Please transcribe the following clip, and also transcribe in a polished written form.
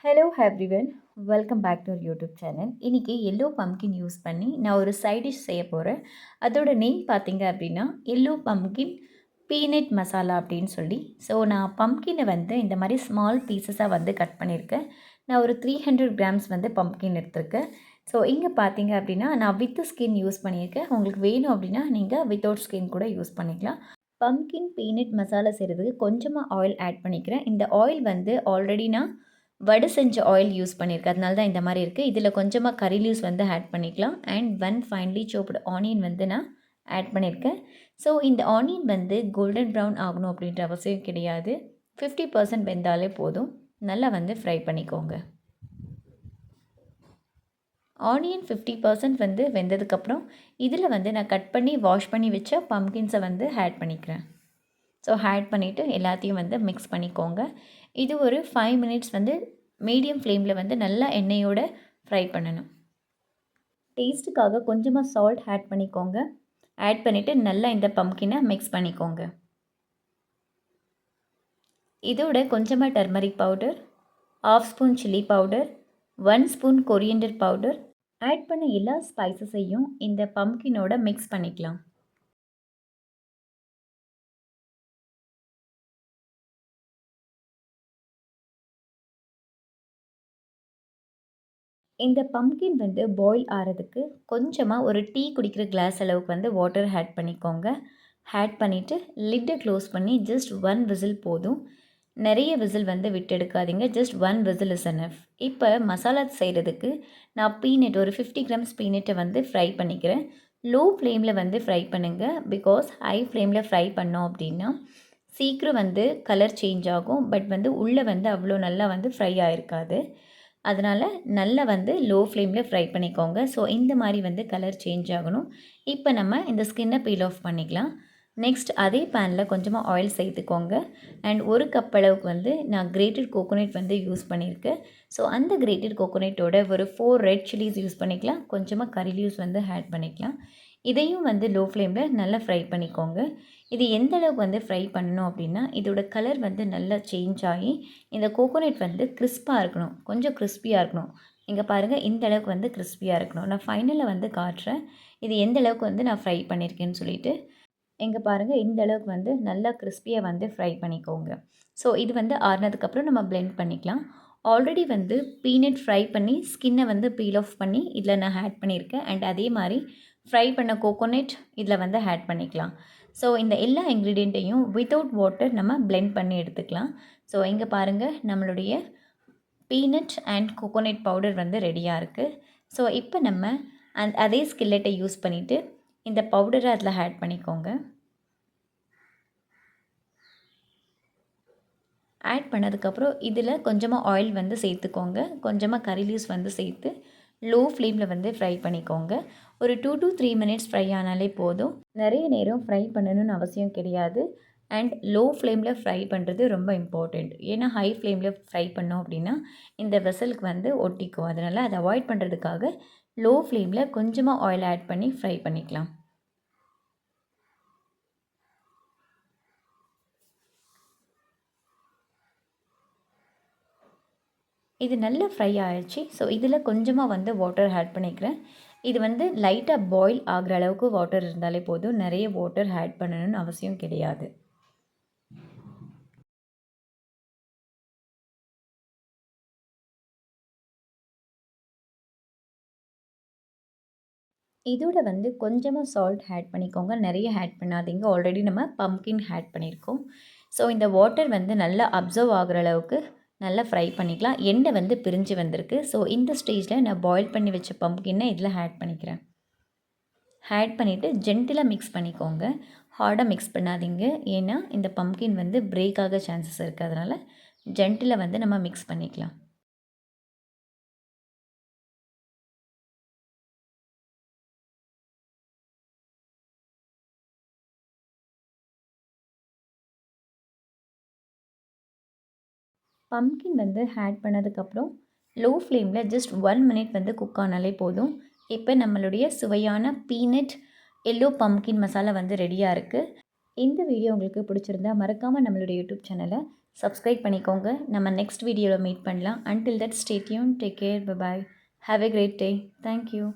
Hello everyone, welcome back to YouTube channel. இன்றைக்கி yellow pumpkin use பண்ணி நான் ஒரு சைட் டிஷ் செய்ய போகிறேன். அதோட நேம் பார்த்தீங்க அப்படின்னா எல்லோ பம்கின் பீனட் மசாலா அப்படின்னு சொல்லி. ஸோ நான் பம்கினை வந்து இந்த மாதிரி ஸ்மால் பீசஸாக வந்து கட் பண்ணியிருக்கேன். நான் ஒரு 300 கிராம்ஸ் வந்து பம்கின் எடுத்திருக்கேன். ஸோ இங்கே பார்த்தீங்க அப்படின்னா நான் வித் ஸ்கின் யூஸ் பண்ணியிருக்கேன். உங்களுக்கு வேணும் அப்படின்னா நீங்கள் வித்தவுட் ஸ்கின் கூட யூஸ் பண்ணிக்கலாம். பம்கின் பீனட் மசாலா செய்கிறதுக்கு கொஞ்சமாக ஆயில் ஆட் பண்ணிக்கிறேன். இந்த ஆயில் வந்து ஆல்ரெடி நான் வடை செஞ்ச ஆயில் யூஸ் பண்ணியிருக்கேன், அதனால தான் இந்த மாதிரி இருக்குது. இதில் கொஞ்சமாக கறி லீவ்ஸ் வந்து ஆட் பண்ணிக்கலாம். அண்ட் ஒன் ஃபைன்லி சோப்டு ஆனியன் வந்து நான் ஆட் பண்ணியிருக்கேன். ஸோ இந்த ஆனியன் வந்து கோல்டன் ப்ரௌன் ஆகணும் அப்படின்ற அவசியம் கிடையாது. 50% வெந்தாலே போதும். நல்லா வந்து ஃப்ரை பண்ணிக்கோங்க. ஆனியன் 50% வந்து வெந்ததுக்கப்புறம் இதில் வந்து நான் கட் பண்ணி வாஷ் பண்ணி வச்ச பம்கின்ஸை வந்து ஆட் பண்ணிக்கிறேன். ஸோ ஆட் பண்ணிவிட்டு எல்லாத்தையும் வந்து மிக்ஸ் பண்ணிக்கோங்க. இது ஒரு 5 மினிட்ஸ் வந்து மீடியம் ஃப்ளேமில் வந்து நல்லா எண்ணெயோடு ஃப்ரை பண்ணணும். டேஸ்ட்டுக்காக கொஞ்சமாக சால்ட் ஆட் பண்ணிக்கோங்க. ஆட் பண்ணிவிட்டு நல்லா இந்த பம்கினை மிக்ஸ் பண்ணிக்கோங்க. இதோட கொஞ்சமாக turmeric powder, 1/2 spoon chilli powder, 1 spoon coriander powder add பண்ண எல்லா ஸ்பைசஸையும் இந்த பம்கினோட மிக்ஸ் பண்ணிக்கலாம். இந்த பம்கின் வந்து பாயில் ஆகிறதுக்கு கொஞ்சமாக ஒரு டீ குடிக்கிற கிளாஸ் அளவுக்கு வந்து வாட்டர் ஆட் பண்ணிக்கோங்க. ஆட் பண்ணிவிட்டு லிட்டை க்ளோஸ் பண்ணி ஜஸ்ட் 1 விசில் போதும். நிறைய விசில் வந்து விட்டு எடுக்காதீங்க. Just 1 whistle is enough. இப்போ மசாலா செய்கிறதுக்கு நான் பீனட் ஒரு 50 கிராம்ஸ் பீனட்டை வந்து ஃப்ரை பண்ணிக்கிறேன். லோ ஃப்ளேமில் வந்து ஃப்ரை பண்ணுங்கள். பிகாஸ் ஹை ஃப்ளேமில் ஃப்ரை பண்ணோம் அப்படின்னா சீக்கிரம் வந்து கலர் சேஞ்ச் ஆகும். பட் வந்து உள்ளே வந்து அவ்வளோ நல்லா வந்து ஃப்ரை ஆகிருக்காது. அதனால் நல்லா வந்து லோ ஃப்ளேமில் ஃப்ரை பண்ணிக்கோங்க. ஸோ இந்த மாதிரி வந்து கலர் சேஞ்ச் ஆகணும். இப்போ நம்ம இந்த ஸ்கின்னை பீல் ஆஃப் பண்ணிக்கலாம். நெக்ஸ்ட் அதே பேனில் கொஞ்சமாக ஆயில் சேர்த்துக்கோங்க. அண்ட் ஒரு கப் அளவுக்கு வந்து நான் கிரேட்டட் கோகோனட் வந்து யூஸ் பண்ணியிருக்கேன். ஸோ அந்த கிரேட்டட் கோகோனட்டோட ஒரு 4 ரெட் சில்லிஸ் யூஸ் பண்ணிக்கலாம். கொஞ்சமாக கறி லீவ்ஸ் வந்து ஆட் பண்ணிக்கலாம். இதையும் வந்து லோ ஃப்ளேமில் நல்லா ஃப்ரை பண்ணிக்கோங்க. இது எந்த அளவுக்கு வந்து ஃப்ரை பண்ணணும் அப்படின்னா இதோட கலர் வந்து நல்லா சேஞ்ச் ஆகி இந்த கோகோனட் வந்து கிறிஸ்பாக இருக்கணும், கொஞ்சம் கிறிஸ்பியாக இருக்கணும். இங்கே பாருங்கள், இந்த அளவுக்கு வந்து கிறிஸ்பியாக இருக்கணும். நான் ஃபைனலில் வந்து காட்டுறேன் இது எந்த அளவுக்கு வந்து நான் ஃப்ரை பண்ணியிருக்கேன்னு சொல்லிட்டு. இங்கே பாருங்கள், இந்த அளவுக்கு வந்து நல்லா கிறிஸ்பியாக வந்து ஃப்ரை பண்ணிக்கோங்க. ஸோ இது வந்து ஆறுனதுக்கப்புறம் நம்ம பிளெண்ட் பண்ணிக்கலாம். ஆல்ரெடி வந்து பீனட் ஃப்ரை பண்ணி ஸ்கின்னை வந்து பீல் ஆஃப் பண்ணி இதில் நான் ஆட் பண்ணியிருக்கேன். அண்ட் அதே மாதிரி ஃப்ரை பண்ண கோகோனட் இதில் வந்து ஆட் பண்ணிக்கலாம். ஸோ இந்த எல்லா இன்க்ரீடியண்ட்டையும் வித்தவுட் வாட்டர் நம்ம பிளெண்ட் பண்ணி எடுத்துக்கலாம். ஸோ இங்கே பாருங்கள், நம்மளுடைய பீனட் அண்ட் கோகோனட் பவுடர் வந்து ரெடியாக இருக்குது. ஸோ இப்போ நம்ம அதே ஸ்கில்லெட்டை யூஸ் பண்ணிவிட்டு இந்த பவுடரை அதில் ஆட் பண்ணிக்கோங்க. ஆட் பண்ணதுக்கப்புறம் இதில் கொஞ்சமாக ஆயில் வந்து சேர்த்துக்கோங்க. கொஞ்சமாக கறி லீவ்ஸ் வந்து சேர்த்து லோ ஃப்ளேமில் வந்து ஃப்ரை பண்ணிக்கோங்க. ஒரு 2 to 3 மினிட்ஸ் ஃப்ரை ஆனாலே போதும். நிறைய நேரம் ஃப்ரை பண்ணணும்னு அவசியம் கிடையாது. அண்ட் லோ ஃப்ளேமில் ஃப்ரை பண்ணுறது ரொம்ப இம்பார்ட்டண்ட். ஏன்னா ஹை ஃப்ளேமில் ஃப்ரை பண்ணோம் அப்படின்னா இந்த வெசலுக்கு வந்து ஒட்டிக்கும். அதனால் அதை அவாய்ட் பண்ணுறதுக்காக லோ ஃப்ளேமில் கொஞ்சமாக ஆயில் ஆட் பண்ணி ஃப்ரை பண்ணிக்கலாம். இது நல்லா ஃப்ரை ஆயிடுச்சு. ஸோ இதில் கொஞ்சமாக வந்து வாட்டர் ஆட் பண்ணிக்கிறேன். இது வந்து லைட்டாக பாயில் ஆகிற அளவுக்கு வாட்டர் இருந்தாலே போதும். நிறைய வாட்டர் ஆட் பண்ணணும்னு அவசியம் கிடையாது. இதோட வந்து கொஞ்சமாக சால்ட் ஆட் பண்ணிக்கோங்க. நிறைய ஆட் பண்ணாதீங்க. ஆல்ரெடி நம்ம பம்கின் ஆட் பண்ணியிருக்கோம். ஸோ இந்த வாட்டர் வந்து நல்லா அப்சர்வ் ஆகிற அளவுக்கு நல்லா ஃப்ரை பண்ணிக்கலாம். எண்ணெய் வந்து பிரிஞ்சு வந்திருக்கு. ஸோ இந்த ஸ்டேஜில் நான் பாயில் பண்ணி வச்ச பம்கினை இதில் ஆட் பண்ணிக்கிறேன். ஆட் பண்ணிவிட்டு ஜென்டிலாக மிக்ஸ் பண்ணிக்கோங்க. ஹார்டாக மிக்ஸ் பண்ணாதீங்க. ஏன்னா இந்த பம்கின் வந்து பிரேக் ஆக சான்சஸ் இருக்குது. அதனால் ஜென்டிலாக வந்து நம்ம மிக்ஸ் பண்ணிக்கலாம். பம்கின் வந்து ஆட் பண்ணதுக்கப்புறம் லோ ஃப்ளேமில் ஜஸ்ட் 1 மினிட் வந்து குக் ஆனாலே போதும். இப்போ நம்மளுடைய சுவையான பீனட் எல்லோ பம்கின் மசாலா வந்து ரெடியாக இருக்குது. இந்த வீடியோ உங்களுக்கு பிடிச்சிருந்தா மறக்காமல் நம்மளுடைய யூடியூப் சேனலை சப்ஸ்கிரைப் பண்ணிக்கோங்க. நம்ம நெக்ஸ்ட் வீடியோவில் மீட் பண்ணலாம். Until that stay tune, take care, bye bye. Have a great day. Thank you.